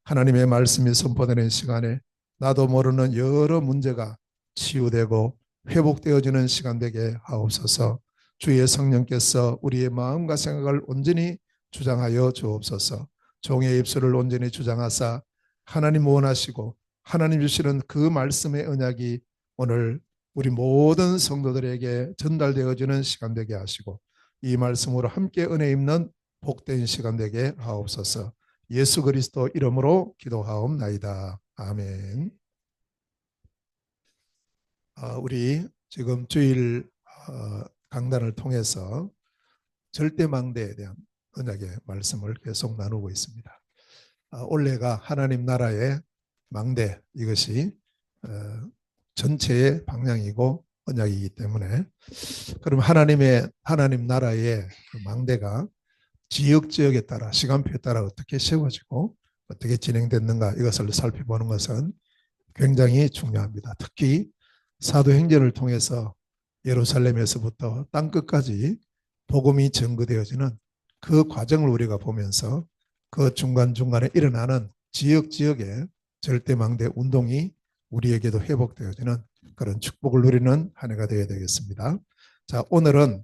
하나님의 말씀이 선포되는 시간에 나도 모르는 여러 문제가 치유되고 회복되어지는 시간 되게 하옵소서. 주의 성령께서 우리의 마음과 생각을 온전히 주장하여 주옵소서. 종의 입술을 온전히 주장하사 하나님 원하시고 하나님 주시는 그 말씀의 언약이 오늘 우리 모든 성도들에게 전달되어지는 시간 되게 하시고 이 말씀으로 함께 은혜 입는 복된 시간 되게 하옵소서. 예수 그리스도 이름으로 기도하옵나이다. 아멘. 우리 지금 주일 강단을 통해서 절대망대에 대한 언약의 말씀을 계속 나누고 있습니다. 올해가 하나님 나라의 망대, 이것이 전체의 방향이고 언약이기 때문에, 그럼 하나님 나라의 그 망대가 지역에 따라 시간표에 따라 어떻게 세워지고 어떻게 진행됐는가, 이것을 살펴보는 것은 굉장히 중요합니다. 특히 사도행전을 통해서 예루살렘에서부터 땅끝까지 복음이 전거되어지는 그 과정을 우리가 보면서 그 중간중간에 일어나는 지역의 절대망대 운동이 우리에게도 회복되어지는 그런 축복을 누리는 한 해가 되어야 되겠습니다. 자, 오늘은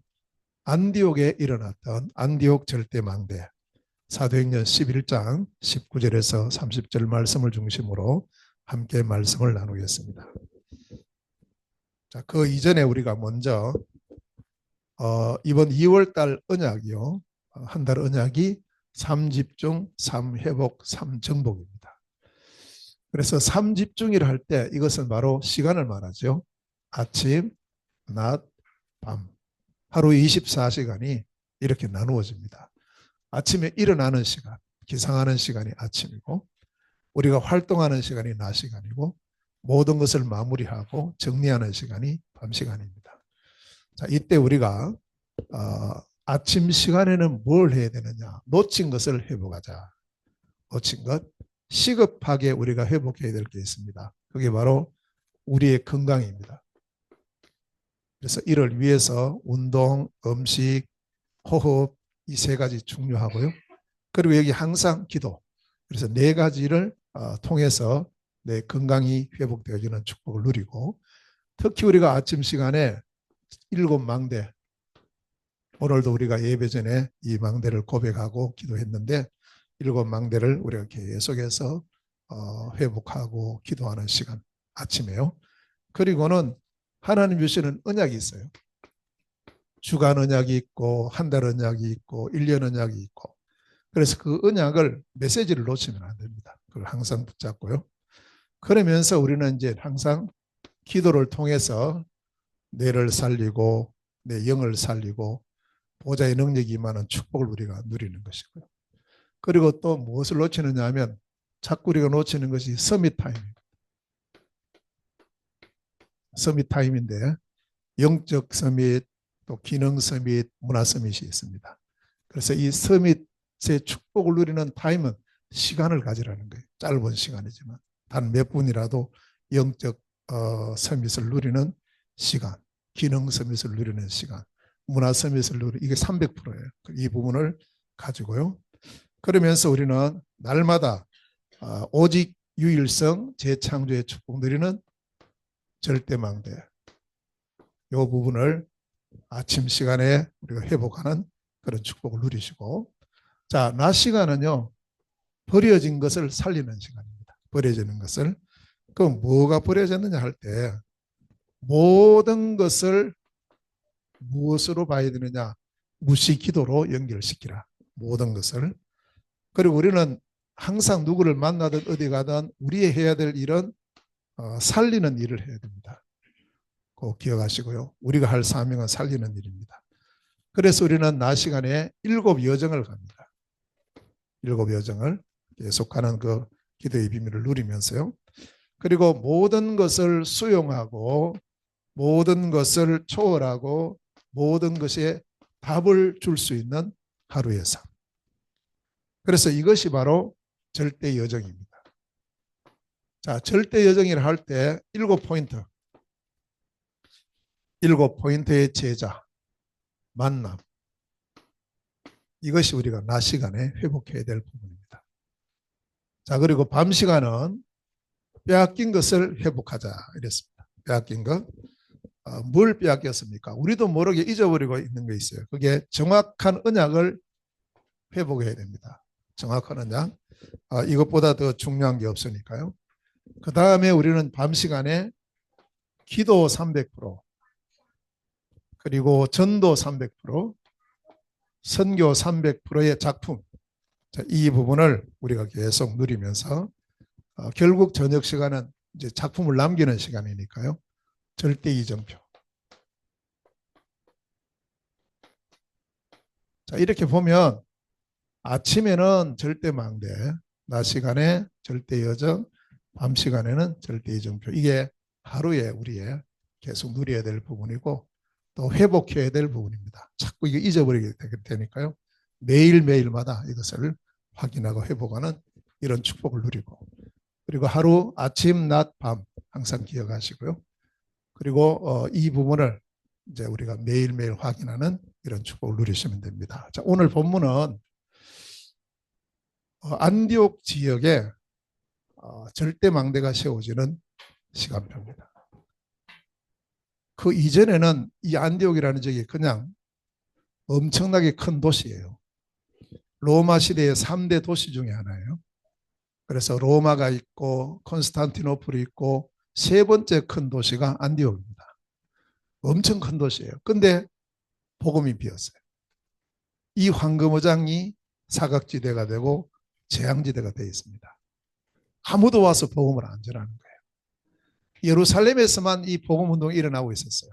안디옥에 일어났던 안디옥 절대망대, 사도행전 11장 19절에서 30절 말씀을 중심으로 함께 말씀을 나누겠습니다. 자, 그 이전에 우리가 먼저 이번 2월 달 언약이요. 한 달 언약이 3집중, 3회복, 3정복입니다. 그래서 3집중이라 할 때 이것은 바로 시간을 말하죠. 아침, 낮, 밤. 하루 24시간이 이렇게 나누어집니다. 아침에 일어나는 시간, 기상하는 시간이 아침이고, 우리가 활동하는 시간이 낮 시간이고, 모든 것을 마무리하고 정리하는 시간이 밤 시간입니다. 자, 이때 우리가 아침 시간에는 뭘 해야 되느냐? 놓친 것을 회복하자. 놓친 것, 시급하게 우리가 회복해야 될 게 있습니다. 그게 바로 우리의 건강입니다. 그래서 이를 위해서 운동, 음식, 호흡, 이 세 가지 중요하고요. 그리고 여기 항상 기도. 그래서 네 가지를 통해서 내 건강이 회복되어지는 축복을 누리고, 특히 우리가 아침 시간에 7망대, 오늘도 우리가 예배 전에 이 망대를 고백하고 기도했는데 7망대를 우리가 계속해서 회복하고 기도하는 시간, 아침에요. 그리고는 하나님 주시는 언약이 있어요. 주간 언약이 있고 한 달 언약이 있고 1년 언약이 있고, 그래서 그 언약을 메시지를 놓치면 안 됩니다. 그걸 항상 붙잡고요. 그러면서 우리는 이제 항상 기도를 통해서 뇌를 살리고 내 영을 살리고 보좌의 능력이 임하는 축복을 우리가 누리는 것이고요. 그리고 또 무엇을 놓치느냐 하면 자꾸 우리가 놓치는 것이 서밋 타임입니다. 서밋 타임인데 영적 서밋, 또 기능 서밋, 문화 서밋이 있습니다. 그래서 이 서밋의 축복을 누리는 타임은 시간을 가지라는 거예요. 짧은 시간이지만 단 몇 분이라도 영적 서밋을 누리는 시간, 기능 서밋을 누리는 시간, 문화 서밋을 누리는, 이게 300%예요. 이 부분을 가지고요. 그러면서 우리는 날마다 오직 유일성 재창조의 축복 누리는 절대망대, 이 부분을 아침 시간에 우리가 회복하는 그런 축복을 누리시고, 자, 낮 시간은요, 버려진 것을 살리는 시간입니다. 버려지는 것을. 그럼 뭐가 버려졌느냐 할 때 모든 것을 무엇으로 봐야 되느냐? 무시기도로 연결시키라. 모든 것을. 그리고 우리는 항상 누구를 만나든 어디 가든 우리의 해야 될 일은 살리는 일을 해야 됩니다. 꼭 기억하시고요. 우리가 할 사명은 살리는 일입니다. 그래서 우리는 낮 시간에 7여정을 갑니다. 7여정을 계속하는 그 기도의 비밀을 누리면서요. 그리고 모든 것을 수용하고 모든 것을 초월하고 모든 것에 답을 줄 수 있는 하루의 삶. 그래서 이것이 바로 절대 여정입니다. 자, 절대 여정이라 할 때 7포인트. 7포인트의 제자, 만남. 이것이 우리가 낮 시간에 회복해야 될 부분입니다. 자, 그리고 밤 시간은 빼앗긴 것을 회복하자 이랬습니다. 빼앗긴 것. 뭘 빼앗겼습니까? 우리도 모르게 잊어버리고 있는 게 있어요. 그게 정확한 언약을 회복해야 됩니다. 정확한 언약. 이것보다 더 중요한 게 없으니까요. 그 다음에 우리는 밤 시간에 기도 300%, 그리고 전도 300%, 선교 300%의 작품. 자, 이 부분을 우리가 계속 누리면서 결국 저녁 시간은 이제 작품을 남기는 시간이니까요. 절대 이정표. 자, 이렇게 보면 아침에는 절대 망대, 낮 시간에 절대 여정, 밤 시간에는 절대 이정표. 이게 하루에 우리의 계속 누려야 될 부분이고 또 회복해야 될 부분입니다. 자꾸 이거 잊어버리게 되니까요. 매일매일마다 이것을 확인하고 회복하는 이런 축복을 누리고, 그리고 하루 아침, 낮, 밤 항상 기억하시고요. 그리고 이 부분을 이제 우리가 매일매일 확인하는 이런 축복을 누리시면 됩니다. 자, 오늘 본문은 안디옥 지역에 절대 망대가 세워지는 시간표입니다. 그 이전에는 이 안디옥이라는 지역이 그냥 엄청나게 큰 도시예요. 로마 시대의 3대 도시 중에 하나예요. 그래서 로마가 있고 콘스탄티노플이 있고 세 번째 큰 도시가 안디옥입니다. 엄청 큰 도시예요. 근데 복음이 비었어요. 이 황금어장이 사각지대가 되고 재앙지대가 되어 있습니다. 아무도 와서 복음을 안 전하는 거예요. 예루살렘에서만 이 복음운동이 일어나고 있었어요.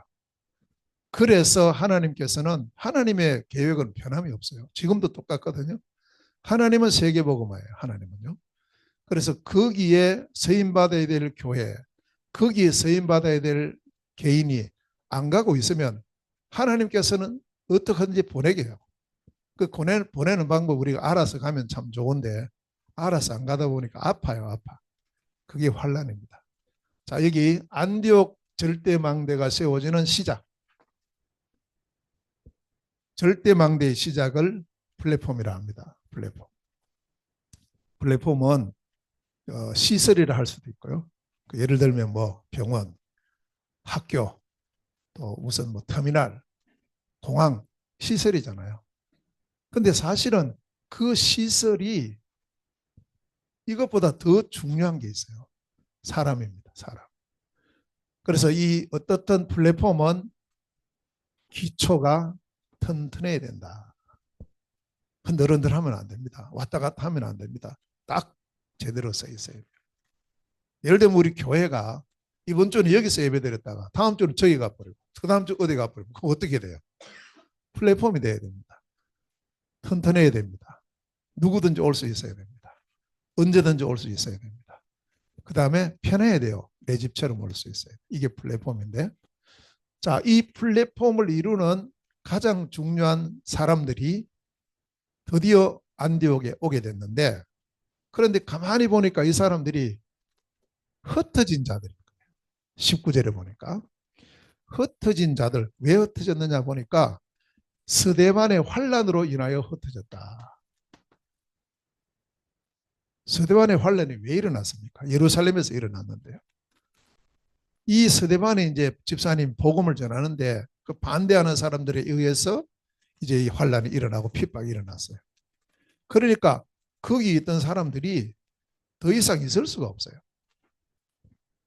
그래서 하나님께서는 하나님의 계획은 변함이 없어요. 지금도 똑같거든요. 하나님은 세계복음화예요. 하나님은요. 그래서 거기에 서임받아야 될 교회, 거기에 서임받아야 될 개인이 안 가고 있으면 하나님께서는 어떻게든지 보내게 해요. 그 보내는 방법 우리가 알아서 가면 참 좋은데 알아서 안 가다 보니까 아파요. 아파. 그게 환란입니다. 자, 여기 안디옥 절대망대가 세워지는 시작. 절대망대의 시작을 플랫폼이라 합니다. 플랫폼. 플랫폼은 시설이라 할 수도 있고요. 예를 들면 뭐 병원, 학교, 또 무슨 뭐 터미널, 공항 시설이잖아요. 근데 사실은 그 시설이 이것보다 더 중요한 게 있어요. 사람입니다. 사람. 그래서 이 어떻든 플랫폼은 기초가 튼튼해야 된다. 흔들흔들하면 안 됩니다. 왔다 갔다 하면 안 됩니다. 딱 제대로 써 있어요. 예를 들면 우리 교회가 이번 주는 여기서 예배드렸다가 다음 주는 저기 가버리고 그 다음 주 어디 가버리고 그럼 어떻게 돼요? 플랫폼이 돼야 됩니다. 튼튼해야 됩니다. 누구든지 올 수 있어야 됩니다. 언제든지 올 수 있어야 됩니다. 그 다음에 편해야 돼요. 내 집처럼 올 수 있어요. 이게 플랫폼인데, 자, 이 플랫폼을 이루는 가장 중요한 사람들이 드디어 안디옥에 오게 됐는데, 그런데 가만히 보니까 이 사람들이 흩어진 자들입니다. 19절에 보니까 흩어진 자들, 왜 흩어졌느냐 보니까 스데반의 환란으로 인하여 흩어졌다. 스데반의 환란이 왜 일어났습니까? 예루살렘에서 일어났는데요. 이 스데반이 이제 집사님 복음을 전하는데 그 반대하는 사람들에 의해서 이제 이 환란이 일어나고 핍박이 일어났어요. 그러니까 거기 있던 사람들이 더 이상 있을 수가 없어요.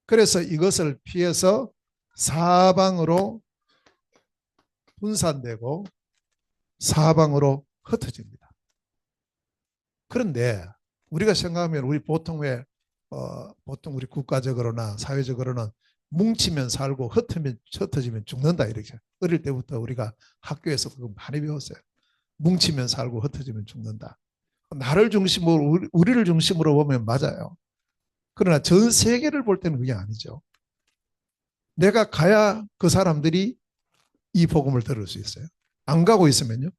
그래서 이것을 피해서 사방으로 분산되고 사방으로 흩어집니다. 그런데 우리가 생각하면 우리 보통 왜 보통 우리 국가적으로나 사회적으로는 뭉치면 살고 흩어지면 죽는다 이렇게 어릴 때부터 우리가 학교에서 그거 많이 배웠어요. 뭉치면 살고 흩어지면 죽는다. 나를 중심으로 우리를 중심으로 보면 맞아요. 그러나 전 세계를 볼 때는 그게 아니죠. 내가 가야 그 사람들이 이 복음을 들을 수 있어요. 안 가고 있으면요.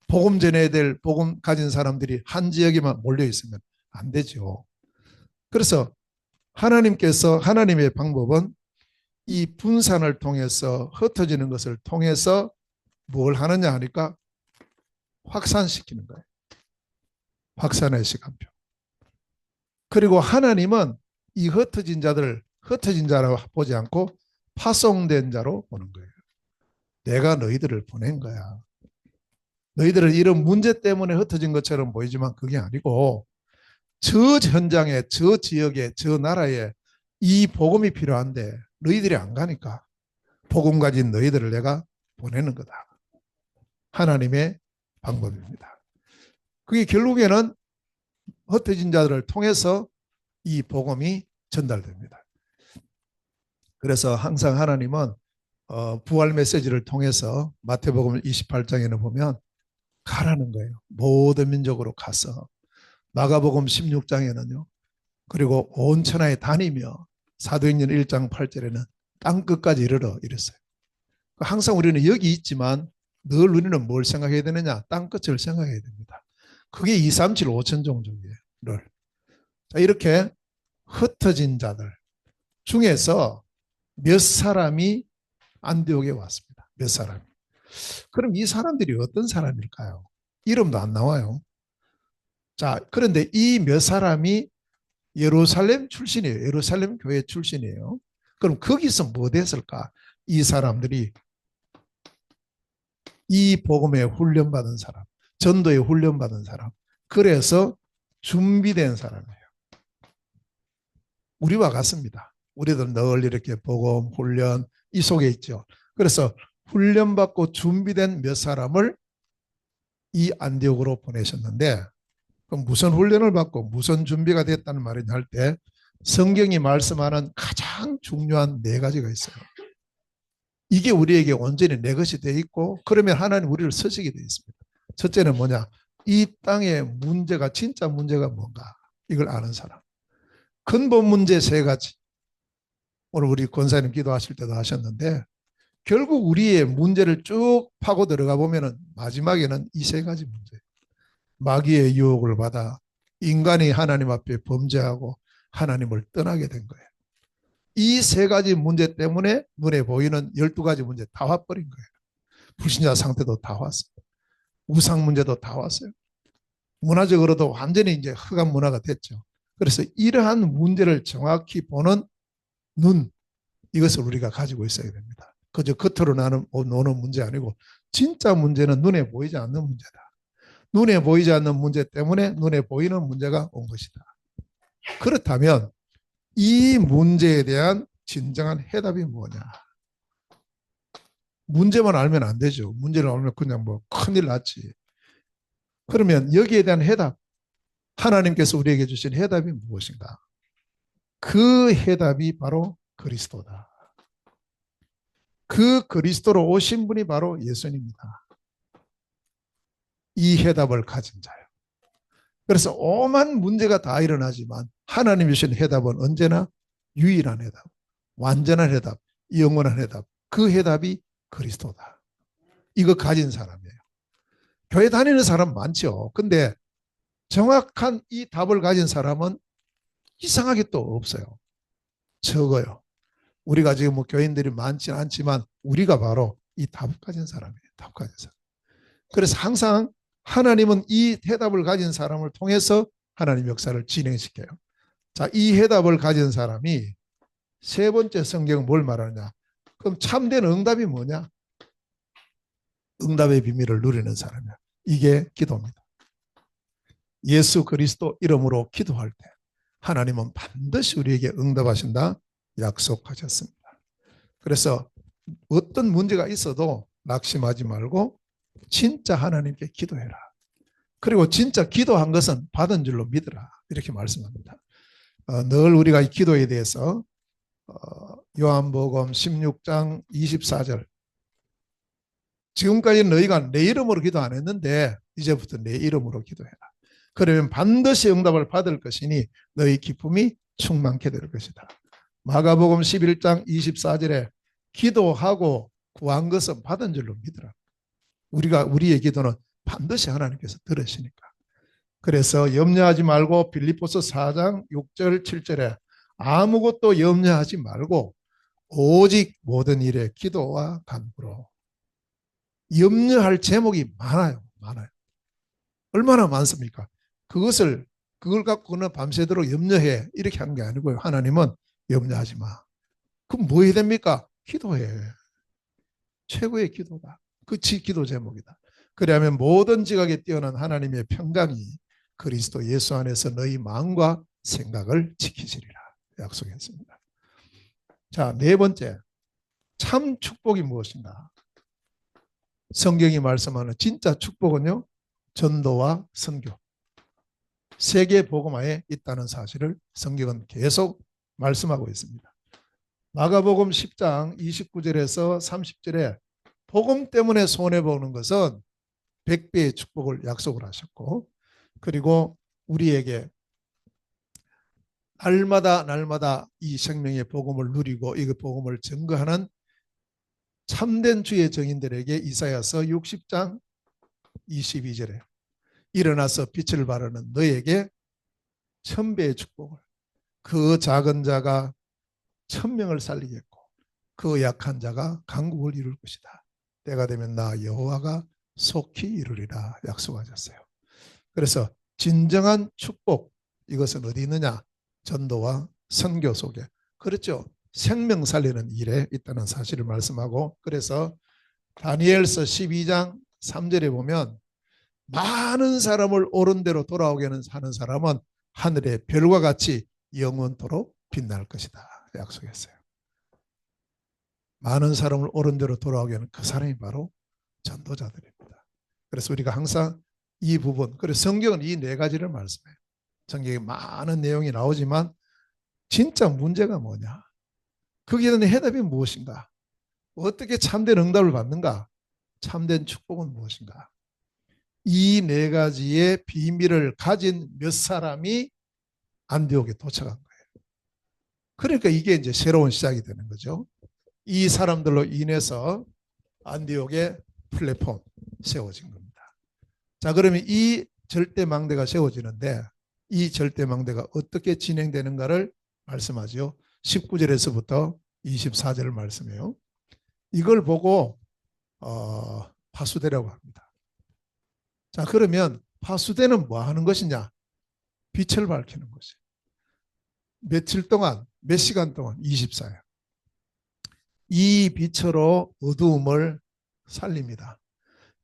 복음 전해야 될 복음 가진 사람들이 한 지역에만 몰려 있으면 안 되죠. 그래서 하나님의 방법은 이 분산을 통해서 흩어지는 것을 통해서 뭘 하느냐 하니까 확산시키는 거예요. 확산의 시간표. 그리고 하나님은 이 흩어진 자들을 흩어진 자로 보지 않고 파송된 자로 보는 거예요. 내가 너희들을 보낸 거야. 너희들은 이런 문제 때문에 흩어진 것처럼 보이지만 그게 아니고 저 현장에, 저 지역에, 저 나라에 이 복음이 필요한데 너희들이 안 가니까 복음 가진 너희들을 내가 보내는 거다. 하나님의 방법입니다. 그게 결국에는 흩어진 자들을 통해서 이 복음이 전달됩니다. 그래서 항상 하나님은 부활 메시지를 통해서 마태복음 28장에는 보면 가라는 거예요. 모든 민족으로 가서. 마가복음 16장에는요. 그리고 온 천하에 다니며 사도행전 1장 8절에는 땅끝까지 이르러 이랬어요. 항상 우리는 여기 있지만 늘 우리는 뭘 생각해야 되느냐? 땅끝을 생각해야 됩니다. 그게 2, 3, 7, 5천 종족이에요. 자, 이렇게 흩어진 자들 중에서 몇 사람이 안디옥에 왔습니다. 몇 사람이. 그럼 이 사람들이 어떤 사람일까요? 이름도 안 나와요. 자, 그런데 이 몇 사람이 예루살렘 출신이에요. 예루살렘 교회 출신이에요. 그럼 거기서 뭐 됐을까? 이 사람들이 이 복음에 훈련받은 사람, 전도에 훈련받은 사람, 그래서 준비된 사람이에요. 우리와 같습니다. 우리도 늘 이렇게 복음, 훈련 이 속에 있죠. 그래서 훈련받고 준비된 몇 사람을 이 안디옥으로 보내셨는데 그럼 무슨 훈련을 받고 무슨 준비가 됐다는 말이냐 할 때 성경이 말씀하는 가장 중요한 네 가지가 있어요. 이게 우리에게 온전히 내 것이 돼 있고 그러면 하나님 우리를 쓰시게 돼 있습니다. 첫째는 뭐냐? 이 땅의 문제가 진짜 문제가 뭔가 이걸 아는 사람. 근본 문제 세 가지. 오늘 우리 권사님 기도하실 때도 하셨는데 결국 우리의 문제를 쭉 파고 들어가 보면은 마지막에는 이 세 가지 문제. 마귀의 유혹을 받아 인간이 하나님 앞에 범죄하고 하나님을 떠나게 된 거예요. 이 세 가지 문제 때문에 눈에 보이는 12가지 문제 다 와버린 거예요. 불신자 상태도 다 왔어요. 우상 문제도 다 왔어요. 문화적으로도 완전히 이제 흑암 문화가 됐죠. 그래서 이러한 문제를 정확히 보는 눈, 이것을 우리가 가지고 있어야 됩니다. 그저 겉으로 노는 문제 아니고 진짜 문제는 눈에 보이지 않는 문제다. 눈에 보이지 않는 문제 때문에 눈에 보이는 문제가 온 것이다. 그렇다면 이 문제에 대한 진정한 해답이 뭐냐? 문제만 알면 안 되죠. 문제를 알면 그냥 뭐 큰일 났지. 그러면 여기에 대한 해답, 하나님께서 우리에게 주신 해답이 무엇인가? 그 해답이 바로 그리스도다. 그 그리스도로 오신 분이 바로 예수님입니다. 이 해답을 가진 자요. 그래서 오만 문제가 다 일어나지만 하나님이 주신 해답은 언제나 유일한 해답, 완전한 해답, 영원한 해답. 그 해답이 그리스도다. 이거 가진 사람이에요. 교회 다니는 사람 많죠. 근데 정확한 이 답을 가진 사람은 이상하게 또 없어요. 적어요. 우리가 지금 뭐 교인들이 많지는 않지만 우리가 바로 이 답을 가진 사람이에요. 답 가진 사람. 그래서 항상 하나님은 이 해답을 가진 사람을 통해서 하나님 역사를 진행시켜요. 자, 이 해답을 가진 사람이 세 번째 성경은 뭘 말하느냐? 그럼 참된 응답이 뭐냐? 응답의 비밀을 누리는 사람이야. 이게 기도입니다. 예수 그리스도 이름으로 기도할 때 하나님은 반드시 우리에게 응답하신다 약속하셨습니다. 그래서 어떤 문제가 있어도 낙심하지 말고 진짜 하나님께 기도해라. 그리고 진짜 기도한 것은 받은 줄로 믿으라. 이렇게 말씀합니다. 늘 우리가 이 기도에 대해서 요한복음 16장 24절 지금까지 너희가 내 이름으로 기도 안 했는데 이제부터 내 이름으로 기도해라. 그러면 반드시 응답을 받을 것이니 너희 기쁨이 충만케 될 것이다. 마가복음 11장 24절에 기도하고 구한 것은 받은 줄로 믿으라. 우리의 기도는 반드시 하나님께서 들으시니까. 그래서 염려하지 말고 빌립보서 4장 6절 7절에 아무것도 염려하지 말고 오직 모든 일에 기도와 간구로. 염려할 제목이 많아요. 많아요. 얼마나 많습니까? 그것을 그걸 갖고는 밤새도록 염려해 이렇게 하는 게 아니고요. 하나님은 염려하지 마. 그럼 뭐 해야 됩니까? 기도해. 최고의 기도다. 그치 기도 제목이다. 그리하면 모든 지각에 뛰어난 하나님의 평강이 그리스도 예수 안에서 너희 마음과 생각을 지키시리라 약속했습니다. 자, 네 번째, 참 축복이 무엇인가? 성경이 말씀하는 진짜 축복은요, 전도와 선교, 세계 복음화에 있다는 사실을 성경은 계속 말씀하고 있습니다. 마가복음 10장 29절에서 30절에 복음 때문에 손해보는 것은 100배의 축복을 약속을 하셨고, 그리고 우리에게 날마다 이 생명의 복음을 누리고 이 복음을 증거하는 참된 주의 증인들에게 이사야서 60장 22절에 일어나서 빛을 발하는 너에게 1000배의 축복을, 그 작은 자가 1000명을 살리겠고 그 약한 자가 강국을 이룰 것이다. 때가 되면 나 여호와가 속히 이루리라 약속하셨어요. 그래서 진정한 축복, 이것은 어디 있느냐? 전도와 선교 속에. 그렇죠. 생명 살리는 일에 있다는 사실을 말씀하고, 그래서 다니엘서 12장 3절에 보면 많은 사람을 옳은 대로 돌아오게 하는 사람은 하늘의 별과 같이 영원토록 빛날 것이다 약속했어요. 많은 사람을 옳은 대로 돌아오게 하는 그 사람이 바로 전도자들입니다. 그래서 우리가 항상 이 부분, 그래서 성경은 이 네 가지를 말씀해요. 성경에 많은 내용이 나오지만 진짜 문제가 뭐냐? 거기에 대한 해답이 무엇인가? 어떻게 참된 응답을 받는가? 참된 축복은 무엇인가? 이 네 가지의 비밀을 가진 몇 사람이 안디옥에 도착한 거예요. 그러니까 이게 이제 새로운 시작이 되는 거죠. 이 사람들로 인해서 안디옥의 플랫폼 세워진 겁니다. 자, 그러면 이 절대망대가 세워지는데 이 절대망대가 어떻게 진행되는가를 말씀하죠. 19절에서부터 24절을 말씀해요. 이걸 보고 파수대라고 합니다. 자, 그러면 파수대는 뭐 하는 것이냐? 빛을 밝히는 것이에요. 며칠 동안, 몇 시간 동안? 24일. 이 빛으로 어두움을 살립니다.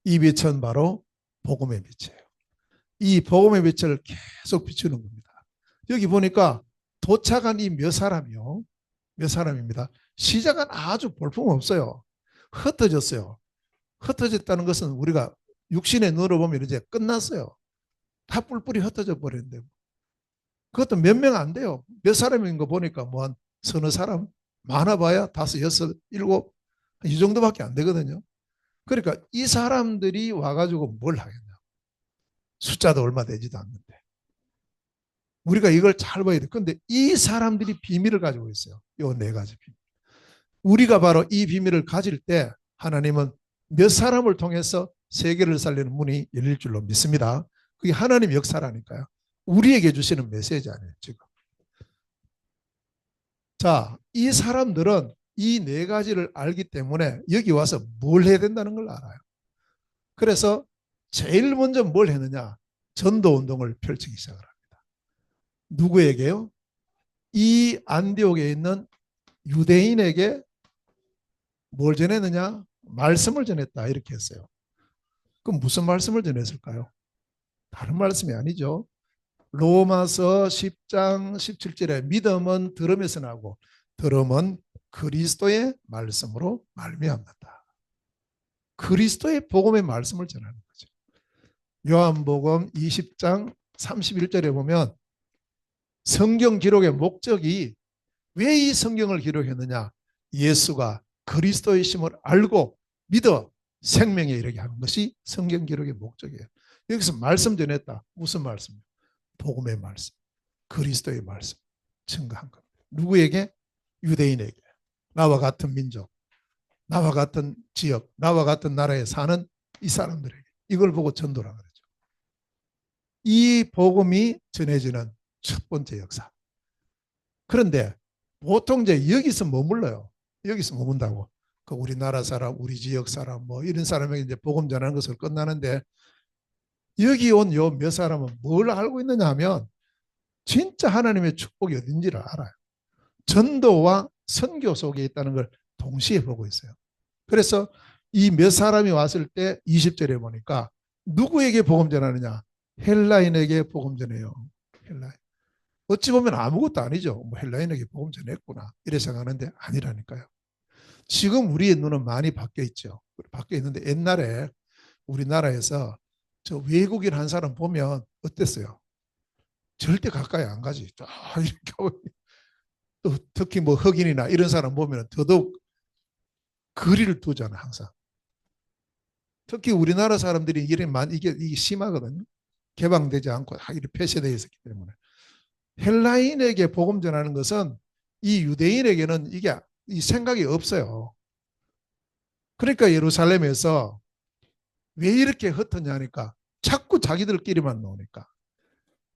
이 빛은 바로 복음의 빛이에요. 이 복음의 빛을 계속 비추는 겁니다. 여기 보니까 도착한 이 몇 사람이요. 몇 사람입니다. 시작은 아주 볼품없어요. 흩어졌어요. 흩어졌다는 것은 우리가 육신의 눈으로 보면 이제 끝났어요. 다 뿔뿔이 흩어져 버렸는데 그것도 몇 명 안 돼요. 몇 사람인 거 보니까 뭐 한 서너 사람, 많아봐야 5, 6, 7, 이 정도밖에 안 되거든요. 그러니까 이 사람들이 와가지고 뭘 하겠냐. 숫자도 얼마 되지도 않는데. 우리가 이걸 잘 봐야 돼. 그런데 이 사람들이 비밀을 가지고 있어요. 이 네 가지 비밀. 우리가 바로 이 비밀을 가질 때 하나님은 몇 사람을 통해서 세계를 살리는 문이 열릴 줄로 믿습니다. 그게 하나님 역사라니까요. 우리에게 주시는 메시지 아니에요, 지금. 자, 이 사람들은 이 네 가지를 알기 때문에 여기 와서 뭘 해야 된다는 걸 알아요. 그래서 제일 먼저 뭘 했느냐? 전도 운동을 펼치기 시작을 합니다. 누구에게요? 이 안디옥에 있는 유대인에게 뭘 전했느냐? 말씀을 전했다 이렇게 했어요. 그럼 무슨 말씀을 전했을까요? 다른 말씀이 아니죠. 로마서 10장 17절에 믿음은 들음에서 나고 들음은 그리스도의 말씀으로 말미암는다. 그리스도의 복음의 말씀을 전하는 거죠. 요한복음 20장 31절에 보면 성경 기록의 목적이 왜 이 성경을 기록했느냐? 예수가 그리스도의 심을 알고 믿어 생명에 이르게 하는 것이 성경 기록의 목적이에요. 여기서 말씀 전했다. 무슨 말씀? 복음의 말씀, 그리스도의 말씀 증거한 겁니다. 누구에게? 유대인에게. 나와 같은 민족, 나와 같은 지역, 나와 같은 나라에 사는 이 사람들에게. 이걸 보고 전도라 그러죠. 이 복음이 전해지는 첫 번째 역사. 그런데 보통 이제 여기서 머물러요. 여기서 머문다고. 그 우리나라 사람, 우리 지역 사람, 뭐 이런 사람에게 이제 복음 전하는 것을 끝나는데 여기 온 요 몇 사람은 뭘 알고 있느냐 하면 진짜 하나님의 축복이 어딘지를 알아요. 전도와 선교 속에 있다는 걸 동시에 보고 있어요. 그래서 이 몇 사람이 왔을 때 20절에 보니까 누구에게 복음 전하느냐? 헬라인에게 복음 전해요. 헬라인. 어찌 보면 아무것도 아니죠. 뭐 헬라인에게 복음 전했구나 이래 생각하는데 아니라니까요. 지금 우리의 눈은 많이 바뀌어 있죠. 바뀌어 있는데 옛날에 우리나라에서 저 외국인 한 사람 보면 어땠어요? 절대 가까이 안 가지. 이렇게 또 특히 뭐 흑인이나 이런 사람 보면 더더욱 거리를 두잖아 항상. 특히 우리나라 사람들이 이게 심하거든요. 개방되지 않고 이렇게 폐쇄되어 있었기 때문에. 헬라인에게 복음 전하는 것은 이 유대인에게는 이게 이 생각이 없어요. 그러니까 예루살렘에서 왜 이렇게 흩었냐니까 자꾸 자기들끼리만 나오니까.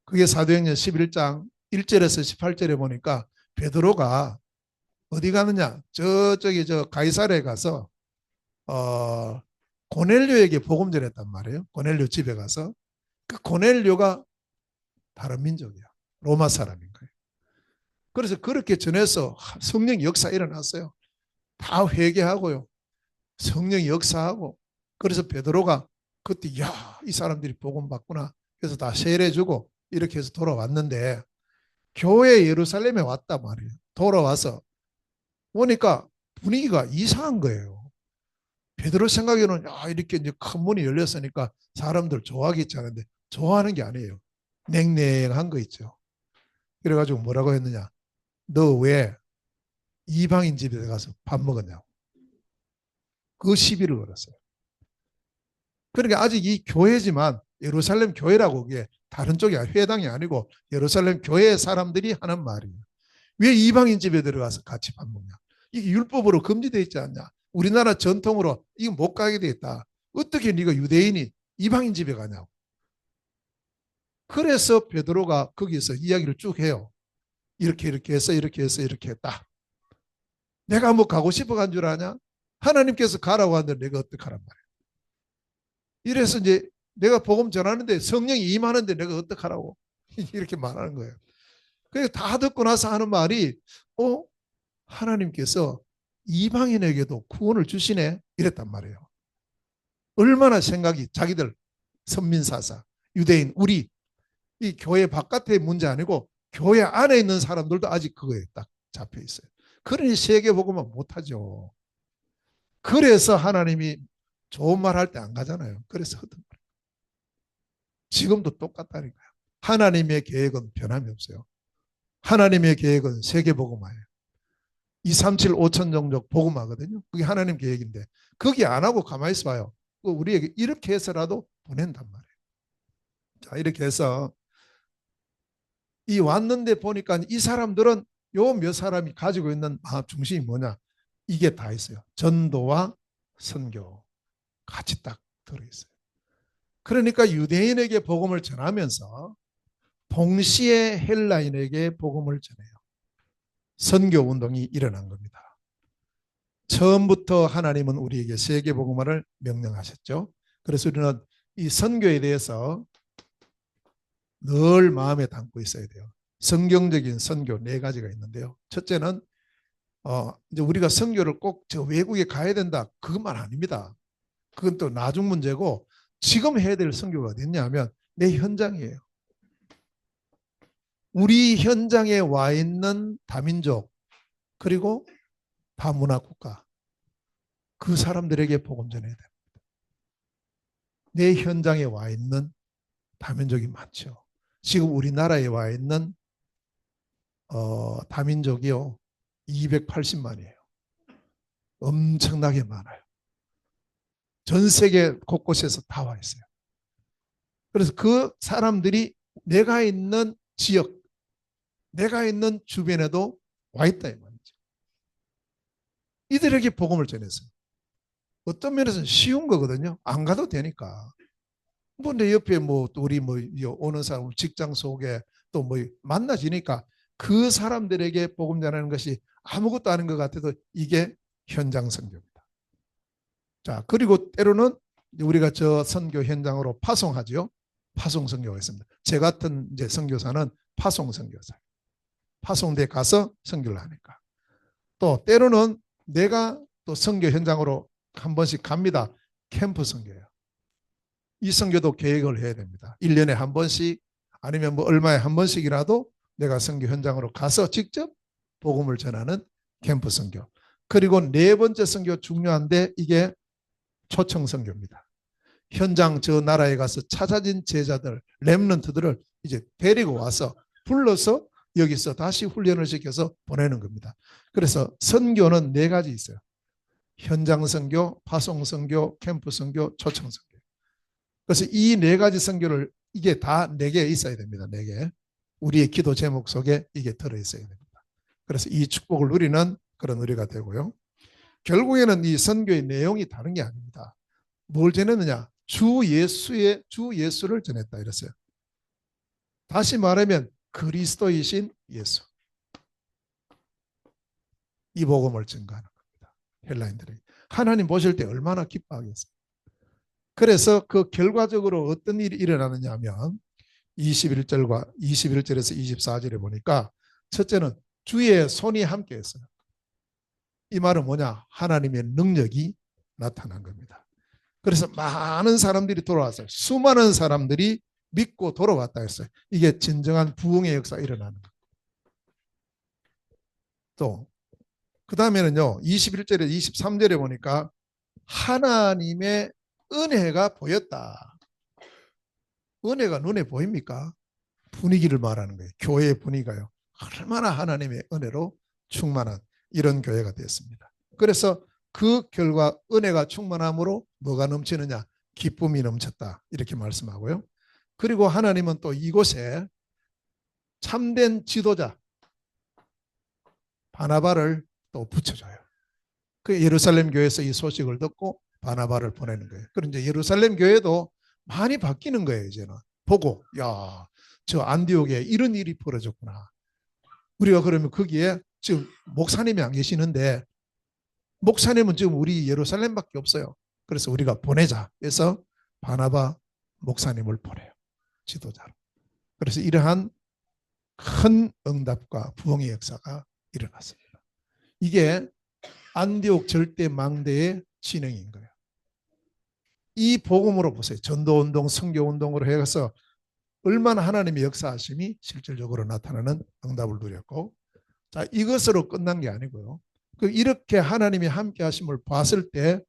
그게 사도행전 11장 1절에서 18절에 보니까 베드로가 어디 가느냐? 저쪽에 저 가이사랴에 가서 고넬료에게 복음 전했단 말이에요. 고넬료 집에 가서. 그 고넬료가 다른 민족이야. 로마 사람인 거예요. 그래서 그렇게 전해서 성령 역사 일어났어요. 다 회개하고요. 성령 역사하고. 그래서 베드로가 그때 이 사람들이 복음 받구나. 그래서 다 세례주고 이렇게 해서 돌아왔는데 교회 예루살렘에 왔단 말이에요. 돌아와서 보니까 분위기가 이상한 거예요. 베드로 생각에는 이렇게 이제 큰 문이 열렸으니까 사람들 좋아하겠지 하는데 좋아하는 게 아니에요. 냉랭한 거 있죠. 그래가지고 뭐라고 했느냐? 너 왜 이방인 집에 가서 밥 먹었냐고. 그 시비를 걸었어요. 그러니까 아직 이 교회지만 예루살렘 교회라고 그게 다른 쪽이 회당이 아니고 예루살렘 교회 사람들이 하는 말이에요. 왜 이방인 집에 들어가서 같이 밥 먹냐? 이게 율법으로 금지되어 있지 않냐? 우리나라 전통으로 이거 못 가게 돼 있다. 어떻게 네가 유대인이 이방인 집에 가냐고. 그래서 베드로가 거기서 이야기를 쭉 해요. 이렇게 해서 이렇게 해서 이렇게 했다. 내가 뭐 가고 싶어 간 줄 아냐? 하나님께서 가라고 하는데 내가 어떡하란 말이야. 이래서 이제 내가 복음 전하는데 성령이 임하는데 내가 어떡하라고 이렇게 말하는 거예요. 그래서 다 듣고 나서 하는 말이 하나님께서 이방인에게도 구원을 주시네 이랬단 말이에요. 얼마나 생각이 자기들 선민사사 유대인 우리 이 교회 바깥의 문제 아니고 교회 안에 있는 사람들도 아직 그거에 딱 잡혀 있어요. 그러니 세계복음은 못하죠. 그래서 하나님이 좋은 말 할 때 안 가잖아요. 그래서 하던 거예요. 지금도 똑같다니까요. 하나님의 계획은 변함이 없어요. 하나님의 계획은 세계복음화예요. 237 5천 종족 복음화거든요. 그게 하나님 계획인데 거기 안 하고 가만히 있어봐요. 우리에게 이렇게 해서라도 보낸단 말이에요. 자, 이렇게 해서 이 왔는데 보니까 이 사람들은 요 몇 사람이 가지고 있는 중심이 뭐냐? 이게 다 있어요. 전도와 선교 같이 딱 들어있어요. 그러니까 유대인에게 복음을 전하면서 동시에 헬라인에게 복음을 전해요. 선교 운동이 일어난 겁니다. 처음부터 하나님은 우리에게 세계복음화를 명령하셨죠. 그래서 우리는 이 선교에 대해서 늘 마음에 담고 있어야 돼요. 성경적인 선교 네 가지가 있는데요. 첫째는 이제 우리가 선교를 꼭 저 외국에 가야 된다 그것만 아닙니다. 그건 또 나중 문제고 지금 해야 될 선교가 어딨냐면 내 현장이에요. 우리 현장에 와 있는 다민족 그리고 다문화 국가 그 사람들에게 복음 전해야 됩니다. 내 현장에 와 있는 다민족이 많죠. 지금 우리나라에 와 있는 다민족이요 280만이에요. 엄청나게 많아요. 전 세계 곳곳에서 다 와 있어요. 그래서 그 사람들이 내가 있는 지역, 내가 있는 주변에도 와 있다 이 말이죠. 이들에게 복음을 전했어요. 어떤 면에서는 쉬운 거거든요. 안 가도 되니까. 뭐 내 옆에 뭐 또 우리 뭐 오는 사람 직장 속에 또 뭐 만나지니까 그 사람들에게 복음 전하는 것이 아무것도 아닌 것 같아도 이게 현장 선교입니다. 자, 그리고 때로는 우리가 저 선교 현장으로 파송하죠. 파송 선교가 있습니다. 제 같은 이제 선교사는 파송 선교사. 파송대 가서 선교를 하니까. 또 때로는 내가 또 선교 현장으로 한 번씩 갑니다. 캠프 선교예요. 이 선교도 계획을 해야 됩니다. 1년에 한 번씩 아니면 뭐 얼마에 한 번씩이라도 내가 선교 현장으로 가서 직접 복음을 전하는 캠프 선교. 그리고 네 번째 선교 중요한데 이게 초청 선교입니다. 현장 저 나라에 가서 찾아진 제자들, 렘넌트들을 이제 데리고 와서 불러서 여기서 다시 훈련을 시켜서 보내는 겁니다. 그래서 선교는 네 가지 있어요. 현장 선교, 파송 선교, 캠프 선교, 초청 선교. 그래서 이 네 가지 선교를 이게 다 네 개 있어야 됩니다. 네 개. 우리의 기도 제목 속에 이게 들어있어야 됩니다. 그래서 이 축복을 누리는 그런 우리가 되고요. 결국에는 이 선교의 내용이 다른 게 아닙니다. 뭘 전했느냐? 주 예수를 전했다 이랬어요. 다시 말하면 그리스도이신 예수. 이 복음을 증거하는 겁니다. 헬라인들에게. 하나님 보실 때 얼마나 기뻐하겠어요. 그래서 그 결과적으로 어떤 일이 일어나느냐 하면 21절에서 24절에 보니까 첫째는 주의 손이 함께 했어요. 이 말은 뭐냐? 하나님의 능력이 나타난 겁니다. 그래서 많은 사람들이 돌아왔어요. 수많은 사람들이 믿고 돌아왔다 했어요. 이게 진정한 부흥의 역사가 일어나는 거예요. 또 그 다음에는요. 21절에 23절에 보니까 하나님의 은혜가 보였다. 은혜가 눈에 보입니까? 분위기를 말하는 거예요. 교회의 분위기가요. 얼마나 하나님의 은혜로 충만한 이런 교회가 되었습니다. 그래서 그 결과 은혜가 충만함으로 뭐가 넘치느냐? 기쁨이 넘쳤다. 이렇게 말씀하고요. 그리고 하나님은 또 이곳에 참된 지도자 바나바를 또 붙여줘요. 그 예루살렘 교회에서 이 소식을 듣고 바나바를 보내는 거예요. 그럼 이제 예루살렘 교회도 많이 바뀌는 거예요. 이제는 보고 야, 저 안디옥에 이런 일이 벌어졌구나. 우리가 그러면 거기에 지금 목사님이 안 계시는데 목사님은 지금 우리 예루살렘밖에 없어요. 그래서 우리가 보내자 해서 바나바 목사님을 보내요. 지도자로. 그래서 이러한 큰 응답과 부흥의 역사가 일어났습니다. 이게 안디옥 절대 망대의 진행인 거예요. 이 복음으로 보세요. 전도운동, 선교운동으로 해서 얼마나 하나님의 역사하심이 실질적으로 나타나는 응답을 누렸고, 자, 이것으로 끝난 게 아니고요. 이렇게 하나님이 함께 하심을 봤을 때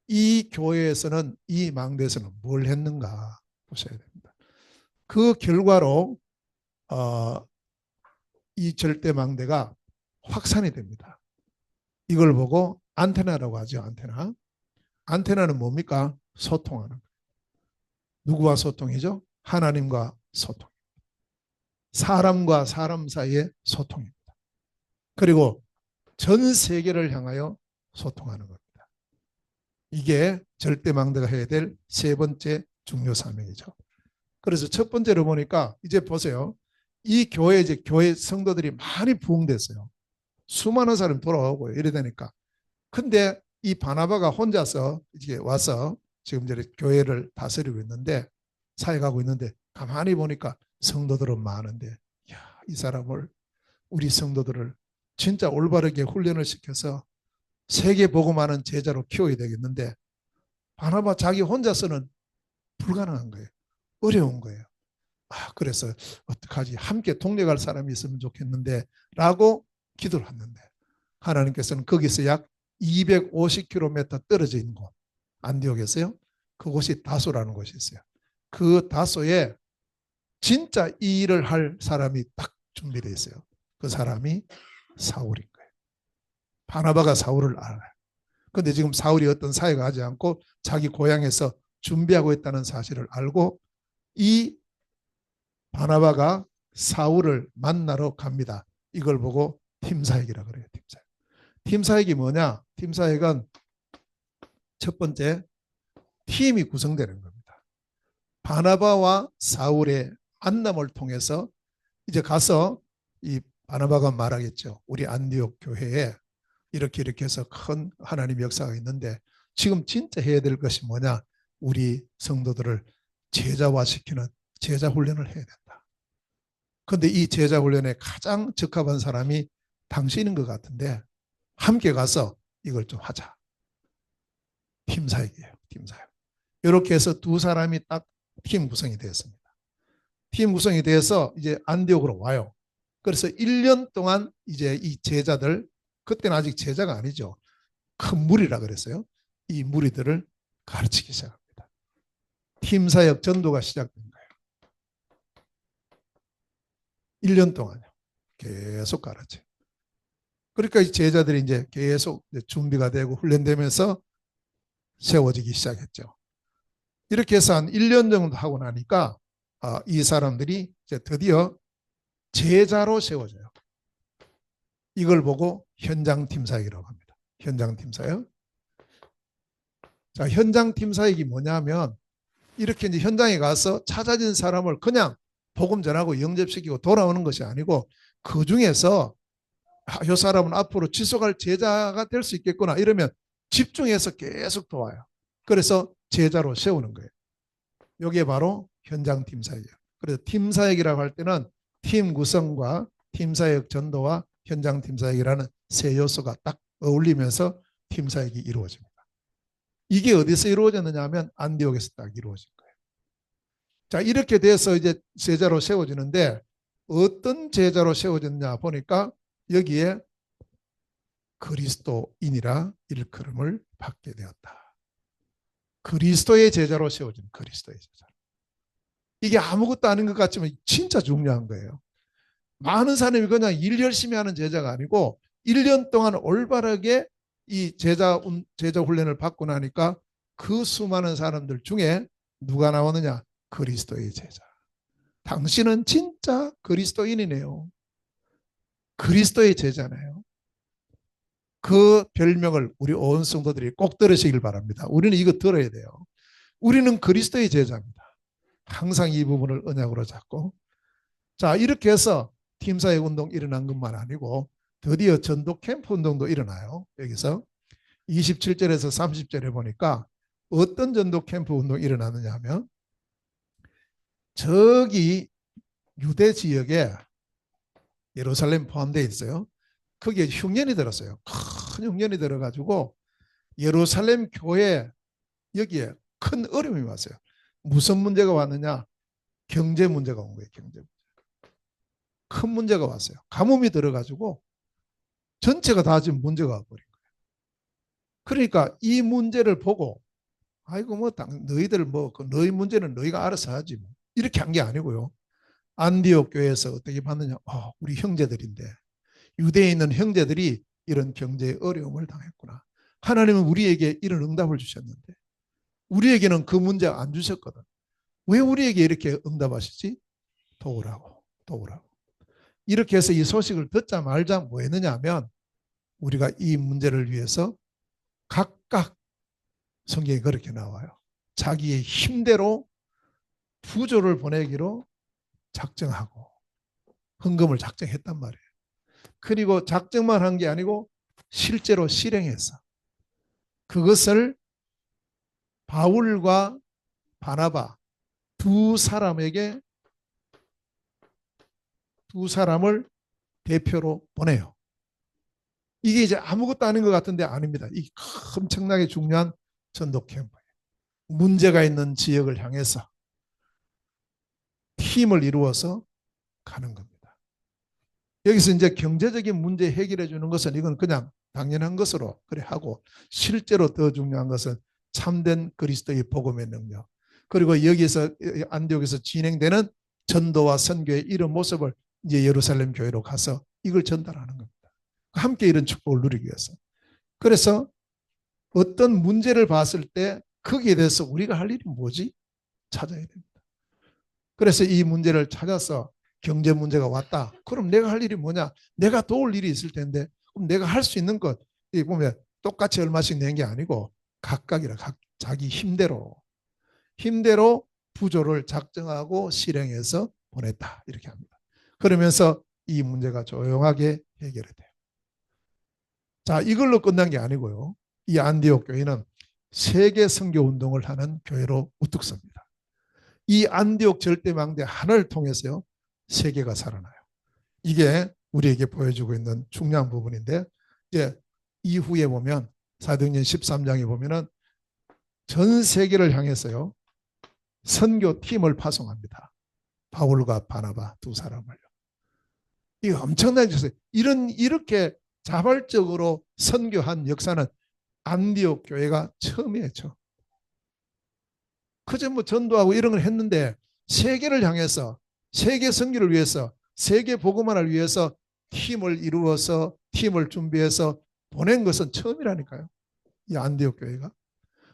이 교회에서는, 이 망대에서는 뭘 했는가 보셔야 됩니다. 그 결과로 이 절대 망대가 확산이 됩니다. 이걸 보고 안테나라고 하죠. 안테나. 안테나는 뭡니까? 소통하는 거예요. 누구와 소통이죠? 하나님과 소통. 사람과 사람 사이의 소통입니다. 그리고 전 세계를 향하여 소통하는 겁니다. 이게 절대망대가 해야 될 세 번째 중요 사명이죠. 그래서 첫 번째로 보니까 이제 보세요. 이 교회 이제 교회 성도들이 많이 부흥됐어요. 수많은 사람이 돌아오고 이래 되니까. 근데 이 바나바가 혼자서 이제 와서 지금 이제 교회를 다스리고 있는데, 사역하고 있는데, 가만히 보니까 성도들은 많은데, 야, 이 사람을, 우리 성도들을 진짜 올바르게 훈련을 시켜서 세계 복음하는 제자로 키워야 되겠는데, 바나바 자기 혼자서는 불가능한 거예요. 어려운 거예요. 그래서 어떡하지? 함께 동력할 사람이 있으면 좋겠는데 라고 기도를 했는데, 하나님께서는 거기서 약 250km 떨어져 있는 곳, 안디옥에서요. 그곳이 다소라는 곳이 있어요. 그 다소에 진짜 이 일을 할 사람이 딱 준비되어 있어요. 그 사람이 사울인 거예요. 바나바가 사울을 알아요. 그런데 지금 사울이 어떤 사역을 하지 않고 자기 고향에서 준비하고 있다는 사실을 알고 이 바나바가 사울을 만나러 갑니다. 이걸 보고 팀사역이라고 그래요. 팀사역. 팀사역이 뭐냐? 팀사역은 첫 번째, 팀이 구성되는 겁니다. 바나바와 사울의 만남을 통해서 이제 가서 이 바나바가 말하겠죠. 우리 안디옥 교회에 이렇게 해서 큰 하나님 역사가 있는데 지금 진짜 해야 될 것이 뭐냐? 우리 성도들을 제자화시키는 제자 훈련을 해야 된다. 그런데 이 제자 훈련에 가장 적합한 사람이 당신인 것 같은데 함께 가서 이걸 좀 하자. 팀 사역이에요. 팀 사역. 이렇게 해서 두 사람이 딱 팀 구성이 되었습니다. 팀 구성이 돼서 이제 안디옥으로 와요. 그래서 1년 동안 이제 이 제자들, 그때는 아직 제자가 아니죠. 큰 무리라 그랬어요. 이 무리들을 가르치기 시작합니다. 팀 사역 전도가 시작된 거예요. 1년 동안요. 계속 가르쳐. 그러니까 이 제자들이 이제 계속 이제 준비가 되고 훈련되면서 세워지기 시작했죠. 이렇게 해서 한 1년 정도 하고 나니까 이 사람들이 이제 드디어 제자로 세워져요. 이걸 보고 현장 팀 사역이라고 합니다. 현장 팀 사역. 자, 현장 팀 사역이 뭐냐면 이렇게 이제 현장에 가서 찾아진 사람을 그냥 복음 전하고 영접시키고 돌아오는 것이 아니고 그 중에서 이 사람은 앞으로 지속할 제자가 될 수 있겠구나 이러면 집중해서 계속 도와요. 그래서 제자로 세우는 거예요. 이게 바로 현장 팀 사역이에요. 그래서 팀 사역이라고 할 때는 팀 구성과 팀 사역 전도와 현장 팀 사역이라는 세 요소가 딱 어울리면서 팀 사역이 이루어집니다. 이게 어디서 이루어졌느냐 하면 안디옥에서 딱 이루어진 거예요. 자, 이렇게 돼서 이제 제자로 세워지는데 어떤 제자로 세워졌냐 보니까 여기에 그리스도인이라 일컬음을 받게 되었다. 그리스도의 제자로 세워진 그리스도의 제자. 이게 아무것도 아닌 것 같지만 진짜 중요한 거예요. 많은 사람이 그냥 일 열심히 하는 제자가 아니고 1년 동안 올바르게 이 제자 훈련을 받고 나니까 그 수많은 사람들 중에 누가 나오느냐? 그리스도의 제자. 당신은 진짜 그리스도인이네요. 그리스도의 제자네요. 그 별명을 우리 온 성도들이 꼭 들으시길 바랍니다. 우리는 이거 들어야 돼요. 우리는 그리스도의 제자입니다. 항상 이 부분을 언약으로 잡고. 자, 이렇게 해서 팀사역 운동 일어난 것만 아니고 드디어 전도 캠프 운동도 일어나요. 여기서 27절에서 30절에 보니까 어떤 전도 캠프 운동이 일어나느냐 하면 저기 유대 지역에 예루살렘 포함되어 있어요. 거기에 흉년이 들었어요. 큰 흉년이 들어가지고 예루살렘 교회 여기에 큰 어려움이 왔어요. 무슨 문제가 왔느냐? 경제 문제가 온 거예요. 경제 문제. 큰 문제가 왔어요. 가뭄이 들어가지고 전체가 다 지금 문제가 와버린 거예요. 그러니까 이 문제를 보고 아이고 뭐 너희들 뭐 너희 문제는 너희가 알아서 하지 뭐. 이렇게 한 게 아니고요. 안디옥 교회에서 어떻게 봤느냐? 우리 형제들인데 유대에 있는 형제들이 이런 경제의 어려움을 당했구나. 하나님은 우리에게 이런 응답을 주셨는데 우리에게는 그 문제 안 주셨거든. 왜 우리에게 이렇게 응답하시지? 도우라고. 이렇게 해서 이 소식을 듣자 말자 뭐 했느냐 하면 우리가 이 문제를 위해서 각각 성경에 그렇게 나와요. 자기의 힘대로 부조를 보내기로 작정하고 헌금을 작정했단 말이에요. 그리고 작정만 한 게 아니고 실제로 실행했어. 그것을 바울과 바나바 두 사람을 대표로 보내요. 이게 이제 아무것도 아닌 것 같은데 아닙니다. 이 엄청나게 중요한 전도 캠프예요. 문제가 있는 지역을 향해서 팀을 이루어서 가는 겁니다. 여기서 이제 경제적인 문제 해결해 주는 것은 이건 그냥 당연한 것으로 그래 하고 실제로 더 중요한 것은 참된 그리스도의 복음의 능력 그리고 여기서 안디옥에서 진행되는 전도와 선교의 이런 모습을 이제 예루살렘 교회로 가서 이걸 전달하는 겁니다. 함께 이런 축복을 누리기 위해서. 그래서 어떤 문제를 봤을 때 거기에 대해서 우리가 할 일이 뭐지? 찾아야 됩니다. 그래서 이 문제를 찾아서 경제 문제가 왔다. 그럼 내가 할 일이 뭐냐? 내가 도울 일이 있을 텐데 그럼 내가 할 수 있는 것 이 보면 똑같이 얼마씩 낸 게 아니고 각각이라 자기 힘대로 부조를 작정하고 실행해서 보냈다. 이렇게 합니다. 그러면서 이 문제가 조용하게 해결이 돼요. 자, 이걸로 끝난 게 아니고요. 이 안디옥 교회는 세계 선교 운동을 하는 교회로 우뚝 섭니다. 이 안디옥 절대망대 하나를 통해서요. 세계가 살아나요. 이게 우리에게 보여주고 있는 중요한 부분인데, 이제 이후에 보면 사도행전 13장에 보면은 전 세계를 향해서요 선교 팀을 파송합니다. 바울과 바나바 두 사람을요. 이게 엄청난 짓이에요. 이렇게 자발적으로 선교한 역사는 안디옥 교회가 처음이에요. 그저 뭐 전도하고 이런 걸 했는데 세계를 향해서 세계 선교를 위해서 세계 복음화를 위해서 팀을 이루어서 팀을 준비해서 보낸 것은 처음이라니까요. 이 안디옥 교회가.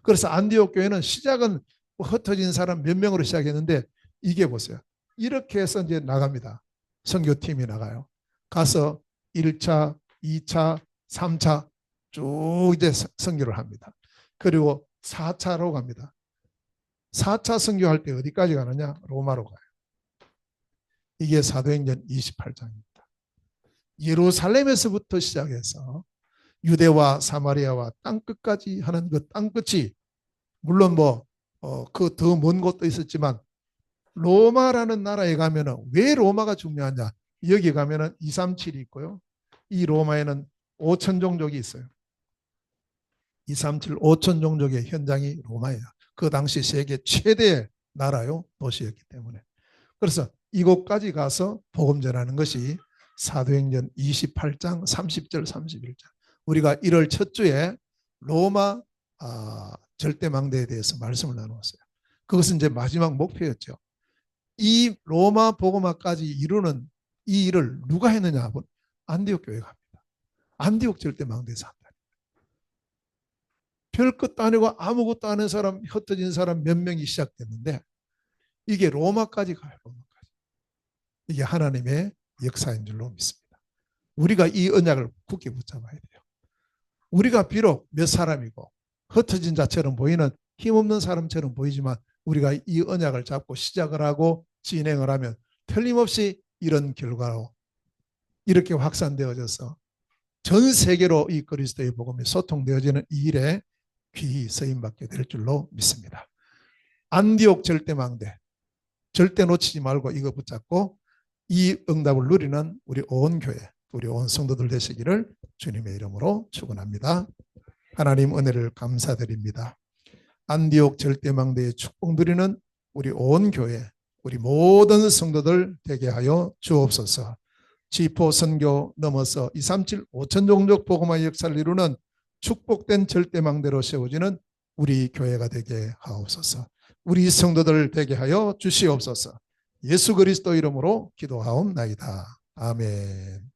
그래서 안디옥 교회는 시작은 뭐 흩어진 사람 몇 명으로 시작했는데 이게 보세요. 이렇게 해서 이제 나갑니다. 선교팀이 나가요. 가서 1차, 2차, 3차 쭉 이제 선교를 합니다. 그리고 4차로 갑니다. 4차 선교할 때 어디까지 가느냐? 로마로 가요. 이게 사도행전 28장입니다. 예루살렘에서부터 시작해서 유대와 사마리아와 땅끝까지 하는 그 땅끝이 물론 뭐 그 더 먼 곳도 있었지만 로마라는 나라에 가면은 왜 로마가 중요하냐? 여기 가면은 237이 있고요. 이 로마에는 5천 종족이 있어요. 237 5천 종족의 현장이 로마예요. 그 당시 세계 최대 나라요 도시였기 때문에. 그래서 이곳까지 가서 복음 전하는 것이 사도행전 28장 30절 31절. 우리가 1월 첫 주에 로마 절대망대에 대해서 말씀을 나누었어요. 그것은 이제 마지막 목표였죠. 이 로마 복음화까지 이루는 이 일을 누가 했느냐 하면 안디옥 교회가 합니다. 안디옥 절대망대에서 한다. 별 것도 아니고 아무것도 아는 사람, 흩어진 사람 몇 명이 시작됐는데 이게 로마까지 가요. 로마까지. 이게 하나님의 역사인 줄로 믿습니다. 우리가 이 언약을 굳게 붙잡아야 돼요. 우리가 비록 몇 사람이고 흩어진 자처럼 보이는 힘없는 사람처럼 보이지만 우리가 이 언약을 잡고 시작을 하고 진행을 하면 틀림없이 이런 결과로 이렇게 확산되어져서 전 세계로 이 그리스도의 복음이 소통되어지는 이 일에 귀히 쓰임받게 될 줄로 믿습니다. 안디옥 절대망대 절대 놓치지 말고 이거 붙잡고 이 응답을 누리는 우리 온 교회, 우리 온 성도들 되시기를 주님의 이름으로 축원합니다. 하나님 은혜를 감사드립니다. 안디옥 절대망대의 축복 누리는 우리 온 교회, 우리 모든 성도들 되게 하여 주옵소서. 지포 선교 넘어서 237 5천 종족 복음화의 역사를 이루는 축복된 절대망대로 세워지는 우리 교회가 되게 하옵소서. 우리 성도들 되게 하여 주시옵소서. 예수 그리스도 이름으로 기도하옵나이다. 아멘.